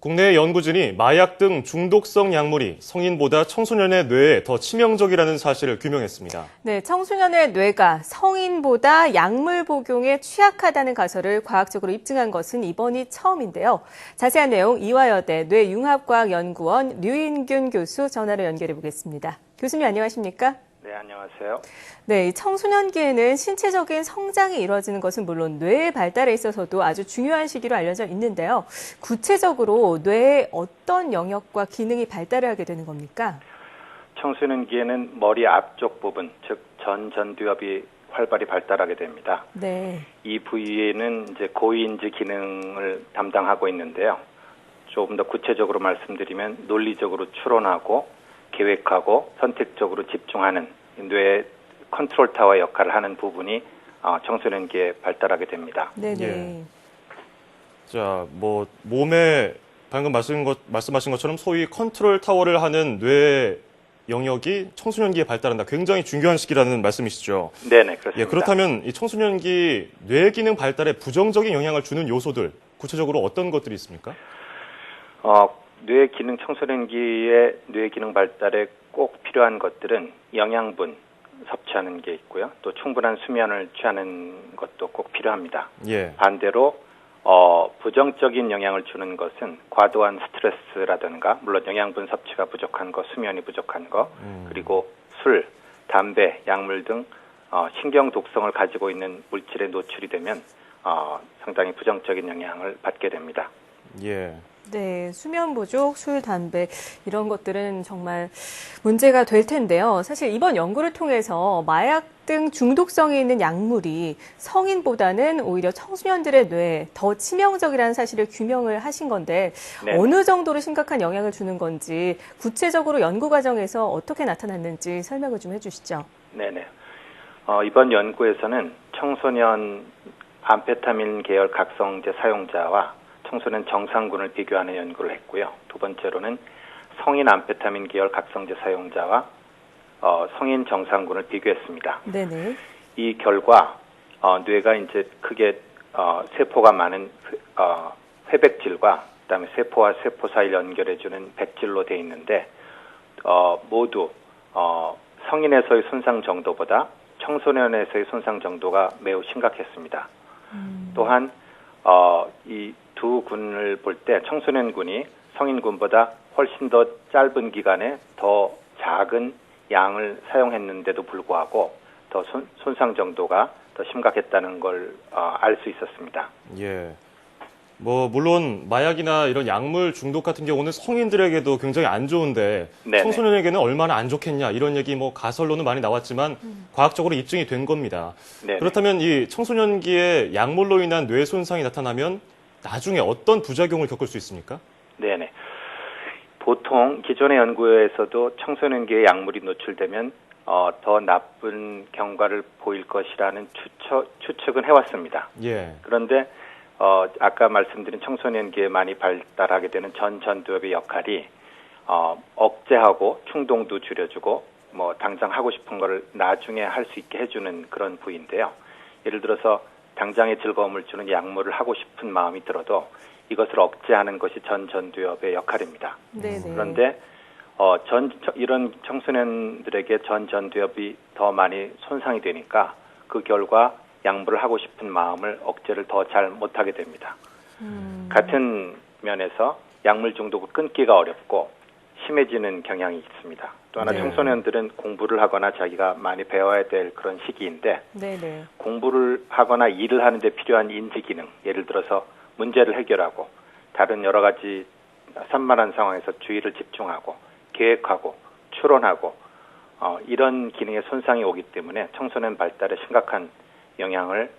국내 연구진이 마약 등 중독성 약물이 성인보다 청소년의 뇌에 더 치명적이라는 사실을 규명했습니다. 네, 청소년의 뇌가 성인보다 약물 복용에 취약하다는 가설을 과학적으로 입증한 것은 이번이 처음인데요. 자세한 내용 이화여대 뇌융합과학연구원 류인균 교수 전화로 연결해 보겠습니다. 교수님 안녕하십니까? 네, 안녕하세요. 네, 이 청소년기에는 신체적인 성장이 이루어지는 것은 물론 뇌의 발달에 있어서도 아주 중요한 시기로 알려져 있는데요. 구체적으로 뇌의 어떤 영역과 기능이 발달을 하게 되는 겁니까? 청소년기에는 머리 앞쪽 부분, 즉 전두엽이 활발히 발달하게 됩니다. 네. 이 부위에는 이제 고위인지 기능을 담당하고 있는데요. 조금 더 구체적으로 말씀드리면 논리적으로 추론하고 계획하고 선택적으로 집중하는 뇌의 컨트롤 타워 역할을 하는 부분이 청소년기에 발달하게 됩니다. 네네. 예. 자, 몸에 방금 말씀하신 것처럼 소위 컨트롤 타워를 하는 뇌 영역이 청소년기에 발달한다. 굉장히 중요한 시기라는 말씀이시죠? 네네, 그렇습니다. 예, 그렇다면 이 청소년기 뇌 기능 발달에 부정적인 영향을 주는 요소들, 구체적으로 어떤 것들이 있습니까? 뇌 기능, 청소년기의 뇌 기능 발달에 꼭 필요한 것들은 영양분 섭취하는 게 있고요. 또 충분한 수면을 취하는 것도 꼭 필요합니다. 예. 반대로 부정적인 영향을 주는 것은 과도한 스트레스라든가, 물론 영양분 섭취가 부족한 거, 수면이 부족한 거, 그리고 술, 담배, 약물 등 신경 독성을 가지고 있는 물질에 노출이 되면 상당히 부정적인 영향을 받게 됩니다. 예. 네, 수면 부족, 술, 담배 이런 것들은 정말 문제가 될 텐데요. 사실 이번 연구를 통해서 마약 등 중독성이 있는 약물이 성인보다는 오히려 청소년들의 뇌에 더 치명적이라는 사실을 규명을 하신 건데 네네. 어느 정도로 심각한 영향을 주는 건지 구체적으로 연구 과정에서 어떻게 나타났는지 설명을 좀 해주시죠. 네네. 이번 연구에서는 청소년 암페타민 계열 각성제 사용자와 청소년 정상군을 비교하는 연구를 했고요. 두 번째로는 성인 암페타민 계열 각성제 사용자와 성인 정상군을 비교했습니다. 네네. 이 결과 뇌가 이제 크게 세포가 많은 회백질과 그다음에 세포와 세포 사이를 연결해주는 백질로 되어 있는데 모두 성인에서의 손상 정도보다 청소년에서의 손상 정도가 매우 심각했습니다. 또한 이 두 군을 볼 때 청소년군이 성인군보다 훨씬 더 짧은 기간에 더 작은 양을 사용했는데도 불구하고 더 손상 정도가 더 심각했다는 걸 알 수 있었습니다. 예. 물론 마약이나 이런 약물 중독 같은 경우는 성인들에게도 굉장히 안 좋은데 네네. 청소년에게는 얼마나 안 좋겠냐 이런 얘기 가설로는 많이 나왔지만 과학적으로 입증이 된 겁니다. 네네. 그렇다면 이 청소년기에 약물로 인한 뇌 손상이 나타나면 나중에 어떤 부작용을 겪을 수 있습니까? 네네. 보통 기존의 연구에서도 청소년기에 약물이 노출되면 더 나쁜 경과를 보일 것이라는 추측은 해왔습니다. 예. 그런데 아까 말씀드린 청소년기에 많이 발달하게 되는 전두엽의 역할이 억제하고 충동도 줄여주고 당장 하고 싶은 거를 나중에 할 수 있게 해주는 그런 부위인데요. 예를 들어서 당장의 즐거움을 주는 약물을 하고 싶은 마음이 들어도 이것을 억제하는 것이 전두엽의 역할입니다. 네네. 그런데 이런 청소년들에게 전두엽이 더 많이 손상이 되니까 그 결과 약물을 하고 싶은 마음을 억제를 더 잘 못하게 됩니다. 같은 면에서 약물 중독을 끊기가 어렵고 심해지는 경향이 있습니다. 또 하나 네. 청소년들은 공부를 하거나 자기가 많이 배워야 될 그런 시기인데 네네. 공부를 하거나 일을 하는 데 필요한 인지 기능, 예를 들어서 문제를 해결하고 다른 여러 가지 산만한 상황에서 주의를 집중하고 계획하고 추론하고 이런 기능에 손상이 오기 때문에 청소년 발달에 심각한 영향을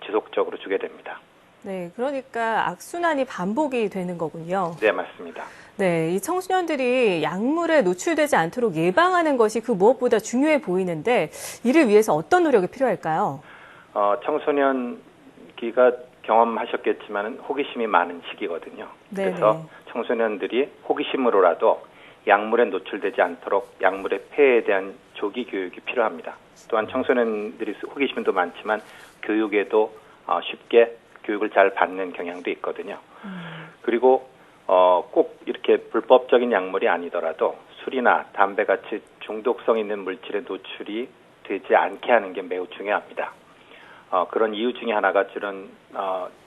지속적으로 주게 됩니다. 네, 그러니까 악순환이 반복이 되는 거군요. 네, 맞습니다. 네, 이 청소년들이 약물에 노출되지 않도록 예방하는 것이 그 무엇보다 중요해 보이는데 이를 위해서 어떤 노력이 필요할까요? 청소년기가 경험하셨겠지만 호기심이 많은 시기거든요. 네네. 그래서 청소년들이 호기심으로라도 약물에 노출되지 않도록 약물의 폐해에 대한 조기 교육이 필요합니다. 또한 청소년들이 호기심도 많지만 교육에도 쉽게 교육을 잘 받는 경향도 있거든요. 그리고 꼭 이렇게 불법적인 약물이 아니더라도 술이나 담배 같이 중독성 있는 물질에 노출이 되지 않게 하는 게 매우 중요합니다. 그런 이유 중에 하나가 주는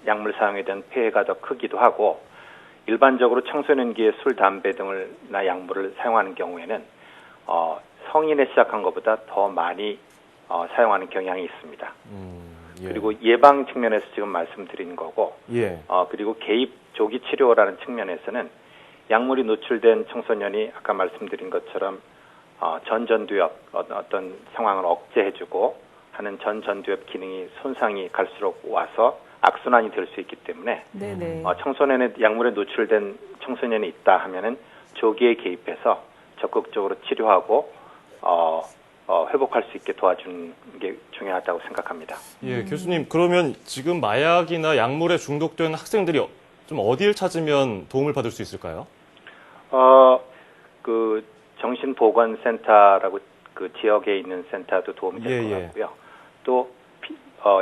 약물 사용에 대한 폐해가 더 크기도 하고, 일반적으로 청소년기에 술, 담배 등을나 약물을 사용하는 경우에는 성인에 시작한 것보다 더 많이 사용하는 경향이 있습니다. 예. 그리고 예방 측면에서 지금 말씀드린 거고, 예. 그리고 개입 조기 치료라는 측면에서는 약물이 노출된 청소년이 아까 말씀드린 것처럼 전두엽 어떤 상황을 억제해주고 하는 전두엽 기능이 손상이 갈수록 와서 악순환이 될 수 있기 때문에 네네. 청소년의 약물에 노출된 청소년이 있다 하면은 조기에 개입해서 적극적으로 치료하고 회복할 수 있게 도와주는 게 중요하다고 생각합니다. 예, 교수님, 그러면 지금 마약이나 약물에 중독된 학생들이 좀 어디를 찾으면 도움을 받을 수 있을까요? 그 정신보건센터라고 그 지역에 있는 센터도 도움이 될 것 예, 예. 같고요. 또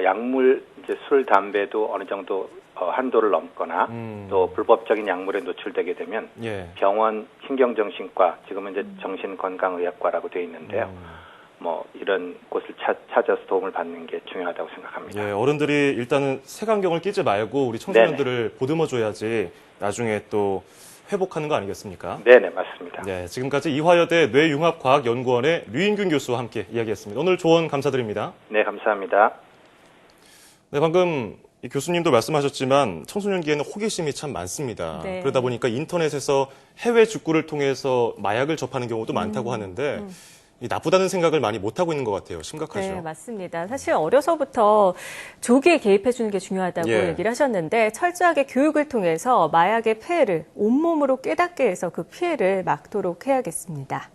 약물, 이제 술, 담배도 어느 정도 한도를 넘거나 또 불법적인 약물에 노출되게 되면 예. 병원 신경정신과, 지금은 이제 정신건강의학과라고 되어 있는데요. 뭐 이런 곳을 찾아서 도움을 받는 게 중요하다고 생각합니다. 예, 어른들이 일단은 색안경을 끼지 말고 우리 청소년들을 보듬어줘야지 나중에 또 회복하는 거 아니겠습니까? 네네, 맞습니다. 네, 지금까지 이화여대 뇌융합과학연구원의 류인균 교수와 함께 이야기했습니다. 오늘 조언 감사드립니다. 네, 감사합니다. 네, 방금 이 교수님도 말씀하셨지만 청소년기에는 호기심이 참 많습니다. 네. 그러다 보니까 인터넷에서 해외 직구를 통해서 마약을 접하는 경우도 많다고 하는데 이 나쁘다는 생각을 많이 못하고 있는 것 같아요. 심각하죠. 네, 맞습니다. 사실 어려서부터 조기에 개입해주는 게 중요하다고 예. 얘기를 하셨는데 철저하게 교육을 통해서 마약의 폐해를 온몸으로 깨닫게 해서 그 피해를 막도록 해야겠습니다.